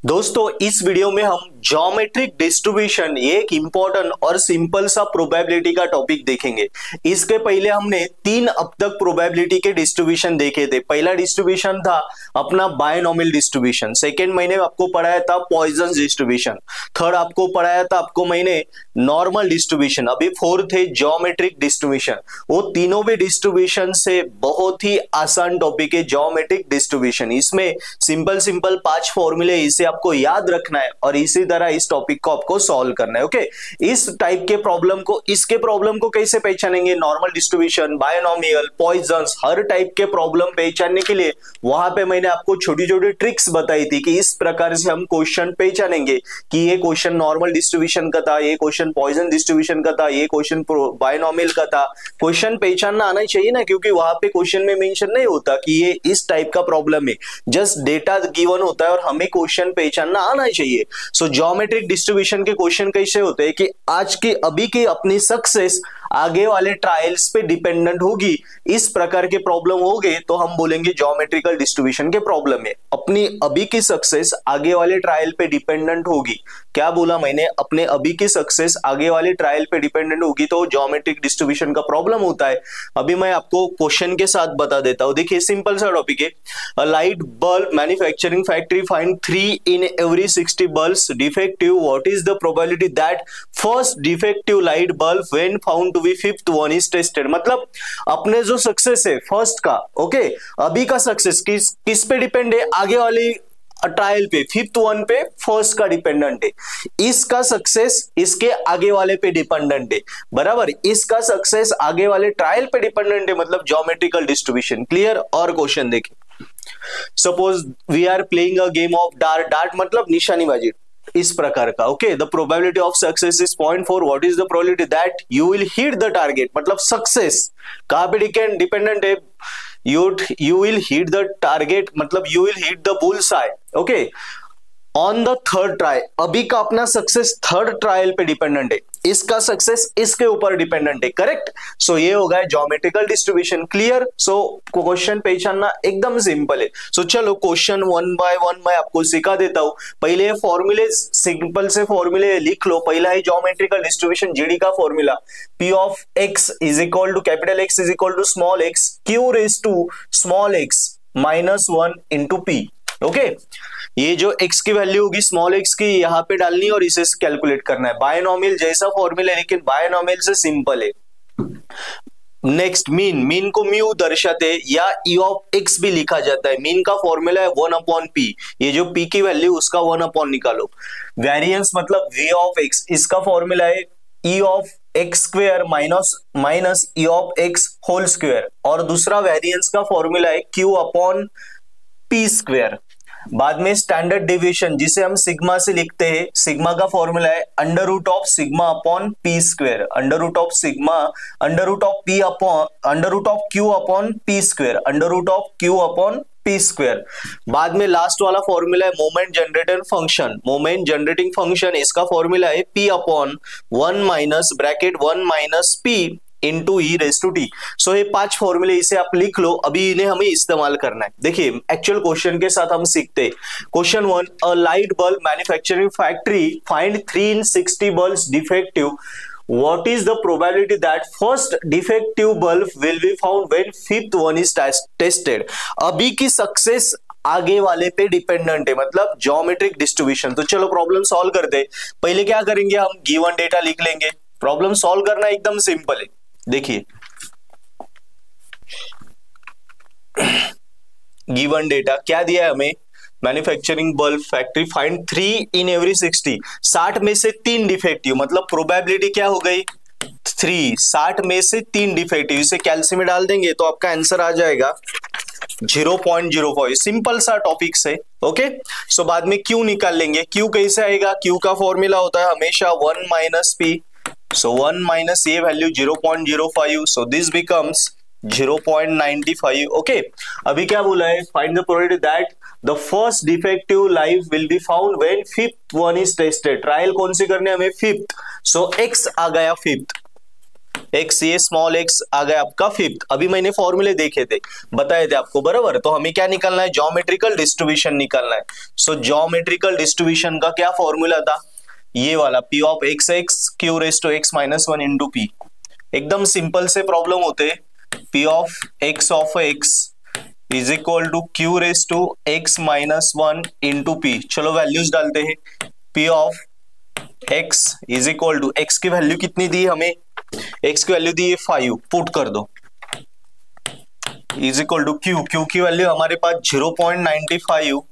दोस्तों इस वीडियो में हम ज्योमेट्रिक डिस्ट्रीब्यूशन, ये एक इंपॉर्टेंट और सिंपल सा प्रोबेबिलिटी का टॉपिक देखेंगे। इसके पहले हमने 3 अब तक प्रोबेबिलिटी के डिस्ट्रीब्यूशन देखे थे। पहला डिस्ट्रीब्यूशन था अपना बायनॉमियल डिस्ट्रीब्यूशन, सेकेंड मैंने आपको पढ़ाया था पॉइजन डिस्ट्रीब्यूशन, थर्ड आपको पढ़ाया था मैंने नॉर्मल डिस्ट्रीब्यूशन, अभी फोर्थ है ज्योमेट्रिक डिस्ट्रीब्यूशन। वो तीनों भी डिस्ट्रीब्यूशन से बहुत ही आसान टॉपिक है ज्योमेट्रिक डिस्ट्रीब्यूशन। इसमें सिंपल 5 फॉर्मूले, इसे आपको याद रखना है और इसी तरह इस टॉपिक को आपको सॉल्व करना है। ओके, इस टाइप के प्रॉब्लम को, इसके प्रॉब्लम को कैसे पहचानेंगे, नॉर्मल डिस्ट्रीब्यूशन, बायनॉमियल, पॉइजन्स, हर टाइप के प्रॉब्लम पहचानने के लिए वहां पे मैंने आपको छोटी छोटी ट्रिक्स बताई थी कि इस प्रकार से हम क्वेश्चन पहचानेंगे कि ये क्वेश्चन नॉर्मल डिस्ट्रीब्यूशन का था, ये क्वेश्चन पॉइजन डिस्ट्रीब्यूशन का था, ये क्वेश्चन बायनॉमियल का था। क्वेश्चन पहचानना आना चाहिए ना, क्योंकि वहां पे क्वेश्चन में मेंशन नहीं होता कि ये इस टाइप का प्रॉब्लम है, जस्ट डेटा गिवन होता है और हमें क्वेश्चन पहचानना आना चाहिए। सो ज्योमेट्रिक डिस्ट्रीब्यूशन के क्वेश्चन कैसे होते हैं कि आज की अभी की अपनी सक्सेस आगे वाले ट्रायल्स पे डिपेंडेंट होगी। इस प्रकार के प्रॉब्लम हो गए तो हम बोलेंगे ज्योमेट्रिकल डिस्ट्रीब्यूशन के प्रॉब्लम है। अपनी अभी की सक्सेस आगे वाले ट्रायल पे डिपेंडेंट होगी। क्या बोला मैंने, अपने अभी की सक्सेस आगे वाले ट्रायल पे डिपेंडेंट होगी तो ज्योमेट्रिक डिस्ट्रीब्यूशन का प्रॉब्लम होता है। अभी मैं आपको क्वेश्चन के साथ बता देता हूं। देखिए सिंपल सा टॉपिक है, a light bulb manufacturing factory find 3 in every 60 bulbs defective. What is the probability that first defective light bulb when found to be fifth one is tested? मतलब अपने जो सक्सेस है फर्स्ट का, okay, अभी का success किस पे depend है, आगे वाली ट्रायल पे, फिफ्थ वन पे फर्स्ट का डिपेंडेंट है। इसका सक्सेस इसके आगे वाले पे डिपेंडेंट है, बराबर। इसका सक्सेस आगे वाले ट्रायल पे डिपेंडेंट है, मतलब ज्योमेट्रिकल डिस्ट्रीब्यूशन। क्लियर? और क्वेश्चन देखिए, suppose we are playing a game of dart, dart मतलब निशानीबाजी, इस प्रकार का। Okay, the probability of success is 0.4। What is the probability that you will hit the target? मतलब सक्सेस कहां पे डिपेंडेंट है, you will hit the target, मतलब you will hit the bullseye, okay, on the third try। अभी का अपना success third trial पे dependent है, इसका सक्सेस इसके ऊपर डिपेंडेंट है, करेक्ट। सो ये होगा geometrical distribution. Clear? So question पहचानना एकदम सिंपल है। सो चलो क्वेश्चन 1 by 1 मैं आपको सिखा देता हूं। पहले फॉर्मूले, सिंपल से फॉर्मूले लिख लो। पहला है ज्योमेट्रिकल डिस्ट्रीब्यूशन, जीडी का formula, P of x is equal to capital X is equal to small x, Q raised to small x minus 1 into P। Okay, ये जो x की वैल्यू होगी स्मॉल x की यहां पे डालनी और इसे कैलकुलेट करना है। बायनॉमियल जैसा फॉर्मूला है, लेकिन बायनॉमियल से सिंपल है। नेक्स्ट मीन, मीन को म्यू दर्शाते हैं या e ऑफ x भी लिखा जाता है। मीन का फॉर्मूला है 1/p, ये जो p की वैल्यू उसका 1/ निकालो। वेरिएंस मतलब v ऑफ x, इसका फॉर्मूला है e of x square minus e of x whole square, और दूसरा वेरिएंस का फॉर्मूला है q/p स्क्वायर। बाद में स्टैंडर्ड डेविएशन जिसे हम सिग्मा से लिखते हैं, सिग्मा का फॉर्मूला है under root of sigma upon P square, under root of Q upon P square, under root of Q upon P square. बाद में लास्ट वाला फॉर्मूला है moment generating function, moment generating function इसका formula है p upon 1 minus bracket 1 minus p into E raise to T. So ये 5 फॉर्मूले, इसे आप लिख लो, अभी इन्हें हमें इस्तेमाल करना है। देखिए एक्चुअल क्वेश्चन के साथ हम सीखते हैं। Question 1, a light bulb manufacturing factory find 3 in 60 bulbs defective. What is the probability that first defective bulb will be found when fifth one is tested? अभी की सक्सेस आगे वाले पे डिपेंडेंट है, मतलब ज्योमेट्रिक डिस्ट्रीब्यूशन। तो चलो प्रॉब्लम सॉल्व करते हैं। पहले क्या करेंगे, हम गिवन डेटा लिख लेंगे। प्रॉब्लम सॉल्व करना एकदम सिंपल है। देखिए गिवन डेटा क्या दिया है हमें, manufacturing bulb factory find 3 in every 60, 60 में से 3 डिफेक्टिव, मतलब प्रोबेबिलिटी क्या हो गई 3, 60 में से 3 डिफेक्टिव। इसे कैलसी में डाल देंगे तो आपका आंसर आ जाएगा 0.05। सिंपल सा टॉपिक से। ओके, सो बाद में क्यू निकाल लेंगे। क्यू कैसे आएगा, क्यू का फॉर्मूला होता है हमेशा 1 minus P. So 1 minus a value 0.05, so this becomes 0.95. Okay, अभी क्या बोला है, find the probability that the first defective light will be found when fifth one is tested. Trial कौन सी करनी है हमें, फिफ्थ। So x आ गया फिफ्थ। एक्स, ये स्मॉल एक्स आ गया आपका फिफ्थ। अभी मैंने फॉर्मूले देखे थे, बताए थे आपको, बराबर। तो हमें क्या निकालना है, ज्योमेट्रिकल डिस्ट्रीब्यूशन निकालना है। सो ज्योमेट्रिकल डिस्ट्रीब्यूशन का क्या फॉर्मूला था, ये वाला, p of x x q raise to x minus one into p. एकदम सिंपल से प्रॉब्लम होते, p of x is equal to q raise to x minus one into p. चलो values डालते हैं, p of x is equal to, x की value कितनी दी हमें, एक्स की वैल्यू दी है 5, पुट कर दो, इज इक्वल टू क्यू की वैल्यू हमारे पास 0.95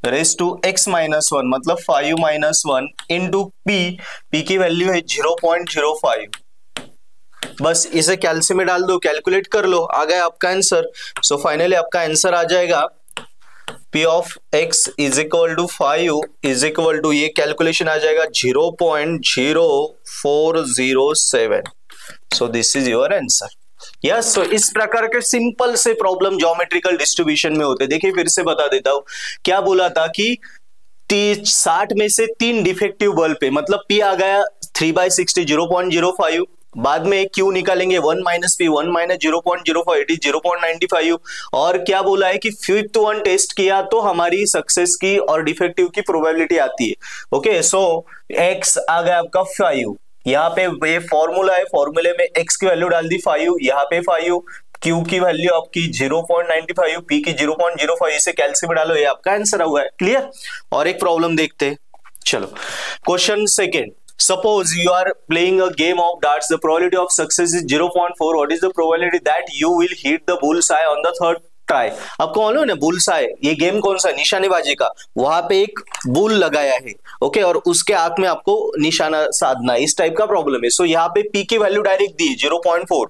raise to x minus one, मतलब 5 माइनस 1 इंटू पी की वैल्यू है 0.05। बस इसे कैल्सी में डाल दो, कैलकुलेट कर लो, आ गया आपका आंसर। सो फाइनली आपका आंसर आ जाएगा P of x is equal to 5 is equal to, ये कैलकुलेशन आ जाएगा 0.0407। So this is your answer. Yes, so इस प्रकार के सिंपल से प्रॉब्लम ज्योमेट्रिकल डिस्ट्रीब्यूशन में होते। देखिए फिर से बता देता हूं, क्या बोला था कि 60 में से 3 डिफेक्टिव बल्ब पे, मतलब P आ गया 3/60 0.05, बाद में क्यू निकालेंगे 1 minus P, 1 minus 0.05 it is 0.95। और क्या बोला है कि फिफ्थ वन टेस्ट किया तो हमारी सक्सेस की और डिफेक्टिव की प्रोबेबिलिटी आती है। ओके, सो एक्स आ गया आपका 5, यहाँ पे ये फॉर्मूला है, फॉर्मूले में एक्स की वैल्यू डाल दी 5, यहाँ पे 5, क्यू की वैल्यू आपकी 0.95, पी की 0.05, इसे कैल्सी में डालो, ये आपका आंसर हुआ है। क्लियर। और एक प्रॉब्लम देखते हैं, चलो question second. Suppose you are playing a game of darts. The probability of success is 0.4. What is the probability that you will hit the bullseye on the third try? आपको मालूम है ना bullseye, ये game कौन सा, निशानेबाजी का। वहां पे एक बुल लगाया है, ओके, और उसके आंख में आपको निशाना साधना, इस टाइप का प्रॉब्लम है। सो यहाँ पे पी की वैल्यू डायरेक्ट दी 0.4।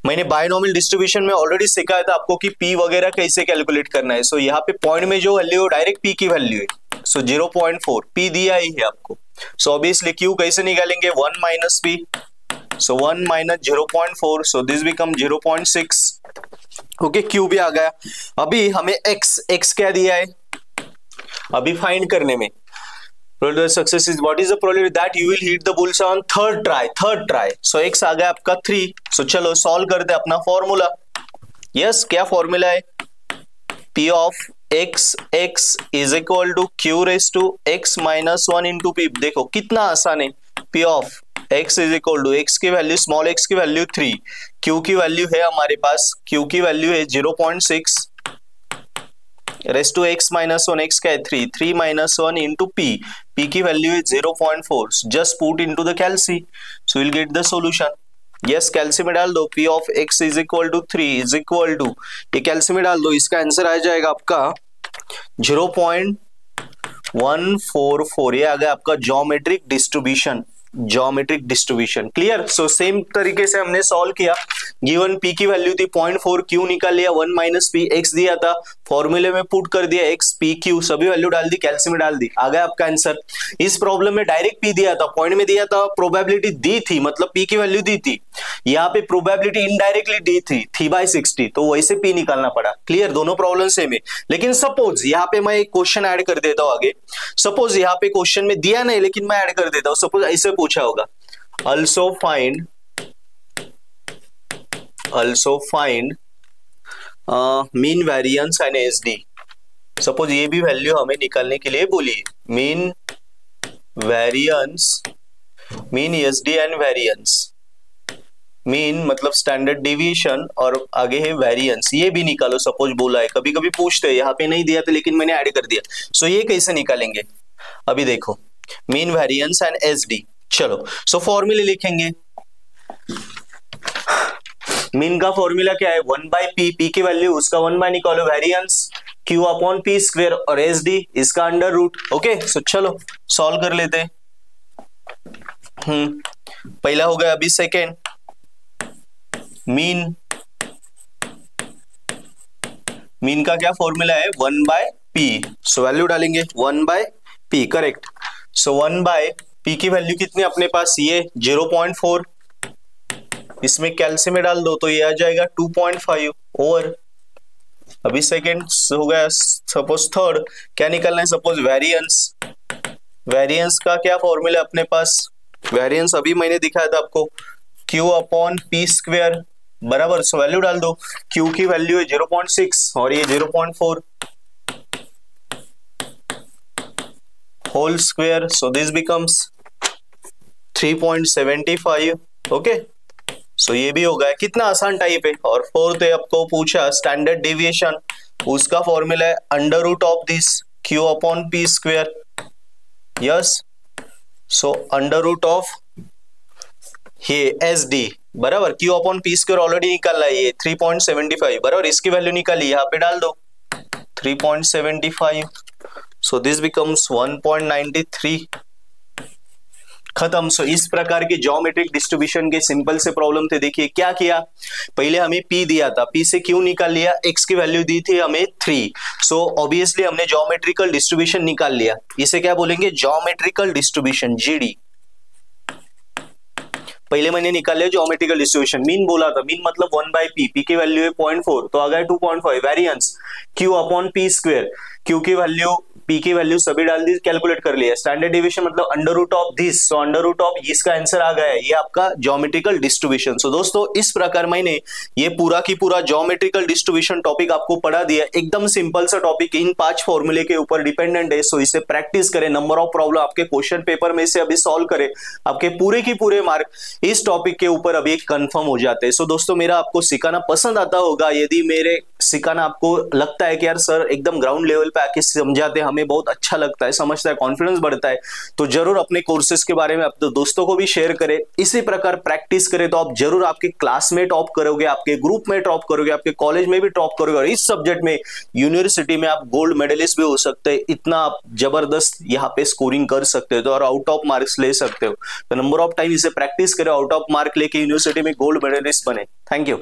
मैंने बायनोमियल डिस्ट्रीब्यूशन में ऑलरेडी सिखाया था आपको कि पी वगैरह कैसे कैलकुलेट करना है। सो यहाँ पे पॉइंट में जो वैल्यू है डायरेक्ट पी की वैल्यू है। सो 0.4 पी दिया ही है आपको। सो ऑब्वियसली क्यू कैसे निकालेंगे, 1 minus P, so 1 minus 0.4, so this become 0.6। Okay, Q भी आ गया। अभी हमें एक्स क्या दिया है अभी फाइंड करने में, success is what is the probability that you will hit the bullseye on third try। so x आ गया आपका 3। so चलो सॉल्व करते हैं अपना फॉर्मूला। यस, क्या फॉर्मूला है, p of x is equal to q raise to x minus 1 into p. देखो कितना आसान है, p of x is equal to, x की वैल्यू, स्मॉल x की वैल्यू 3, q की वैल्यू है हमारे पास, q की वैल्यू है 0.6 raise to x minus 1, x का है 3 माइनस 1 इंटू p की वैल्यू है 0.4। Just put into the calci, so will get the solution. Yes, calci में डाल दो, p of x is equal to 3 is equal to, ये calci में डाल दो, इसका आंसर आ जाएगा आपका 0.144। ये आ गया आपका geometric distribution. Clear. So same तरीके से हमने सॉल्व किया, गिवन p की वैल्यू थी 0.4, q निकाल लिया, 1 माइनस पी, x दिया था, फॉर्मूले में पुट कर दिया, x p q सभी वैल्यू डाल दी, कैल्सी में डाल दी, आ गया आपका आंसर। इस प्रॉब्लम में डायरेक्ट p दिया था, पॉइंट में दिया था, प्रोबेबिलिटी दी थी, मतलब p की वैल्यू दी थी, यहाँ पे प्रोबेबिलिटी इनडायरेक्टली दी थी 3/60, तो वैसे p निकालना पड़ा। क्लियर, दोनों प्रॉब्लम सेम है। लेकिन सपोज यहाँ पे मैं एक क्वेश्चन ऐड कर देता हूँ आगे, सपोज यहाँ पे क्वेश्चन में दिया नहीं लेकिन मैं ऐड कर देता हूँ, सपोज ऐसे पूछा होगा, also find mean variance and SD। Suppose ये भी वैल्यू हमें निकालने के लिए बोली, mean SD and variance. Mean मतलब स्टैंडर्ड डिविएशन और आगे है वेरियंस, ये भी निकालो सपोज बोला है। कभी कभी पूछते हैं, यहाँ पे नहीं दिया था लेकिन मैंने ऐड कर दिया। सो ये कैसे निकालेंगे, अभी देखो, मीन वेरियंस एंड SD। चलो, सो फॉर्मूले लिखेंगे। मीन का फॉर्मूला क्या है, 1/p, p की वैल्यू उसका 1 निकालो, variance q upon p square, और SD इसका अंडर रूट। ओके, सो चलो सॉल्व कर लेते हैं। पहला हो गया, अभी सेकेंड, मीन का क्या फॉर्मूला है, 1/p। सो वैल्यू डालेंगे 1/p, करेक्ट। सो 1/p की वैल्यू कितनी अपने पास, ये 0.4, इसमें कैल्सी में डाल दो तो ये आ जाएगा 2.5 ओवर। अभी सेकेंड हो गया, सपोज थर्ड क्या निकालना है, सपोज वेरियंस का क्या फॉर्मूला अपने पास, वेरिएंस अभी मैंने दिखाया था आपको, Q अपॉन पी स्क्वेयर बराबर, सो वैल्यू डाल दो। Q की वैल्यू है 0.6 और ये 0.4 whole square, so this becomes 3.75। Okay, so ये भी हो गया। कितना आसान टाइप है। और फोर्थ है, आपको पूछा स्टैंडर्ड डेविएशन, उसका फॉर्मूला है under root of this Q upon p square. Yes, so under root of ये एस डी बराबर, Q upon p square already निकाला है, ये 3.75 बराबर, इसकी वैल्यू निकाली, यहाँ पे डाल दो 3.75, सो दिस बिकम्स 1.93। खत्म। सो इस प्रकार के ज्योमेट्रिक डिस्ट्रीब्यूशन के सिंपल से प्रॉब्लम थे। देखिए क्या किया, पहले हमें P दिया था, P से Q निकाल लिया, X की वैल्यू दी थी हमें 3, सो ऑब्वियसली हमने ज्योमेट्रिकल डिस्ट्रीब्यूशन निकाल लिया। इसे क्या बोलेंगे, ज्योमेट्रिकल डिस्ट्रीब्यूशन, जीडी। पहले मैंने निकाल लिया ज्योमेट्रिकल डिस्ट्रीब्यूशन, मीन बोला था, मीन मतलब 1/p, P की वैल्यू है 0.4 तो आ गया 2.5। Variance Q upon p square, Q की वैल्यू P की वैल्यू सभी डाल दी, कैलकुलेट कर लिया। स्टैंडर्ड डेविएशन मतलब under root of this, so under root of इसका आंसर आ गया है, ये आपका ज्योमेट्रिकल डिस्ट्रीब्यूशन। सो दोस्तों इस प्रकार मैंने ये पूरा की पूरा ज्योमेट्रिकल डिस्ट्रीब्यूशन टॉपिक आपको पढ़ा दिया। एकदम सिंपल सा टॉपिक, इन 5 फॉर्मूले के ऊपर डिपेंडेंट है। सो इसे प्रैक्टिस करें, नंबर ऑफ प्रॉब्लम आपके क्वेश्चन पेपर में से अभी सॉल्व करें, आपके पूरे की पूरे मार्क इस टॉपिक के ऊपर अभी कंफर्म हो जाते हैं। सो दोस्तों मेरा आपको सिखाना पसंद आता होगा, यदि मेरे सिखाना आपको लगता है कि यार सर एकदम ग्राउंड लेवल पे आके समझाते हैं, हमें बहुत अच्छा लगता है, समझता है, कॉन्फिडेंस बढ़ता है, तो जरूर अपने कोर्सेज के बारे में अपने दोस्तों को भी शेयर करें। इसी प्रकार प्रैक्टिस करें तो आप जरूर आपके क्लास में टॉप करोगे, आपके ग्रुप में टॉप करोगे, आपके कॉलेज में भी टॉप करोगे, और इस सब्जेक्ट में यूनिवर्सिटी में आप गोल्ड मेडलिस्ट भी हो सकते हैं। इतना आप जबरदस्त यहाँ पे स्कोरिंग कर सकते हो तो, और आउट ऑफ मार्क्स ले सकते हो। तो नंबर ऑफ टाइम इसे प्रैक्टिस करें, आउट ऑफ मार्क लेके यूनिवर्सिटी में गोल्ड मेडलिस्ट बने। Thank you.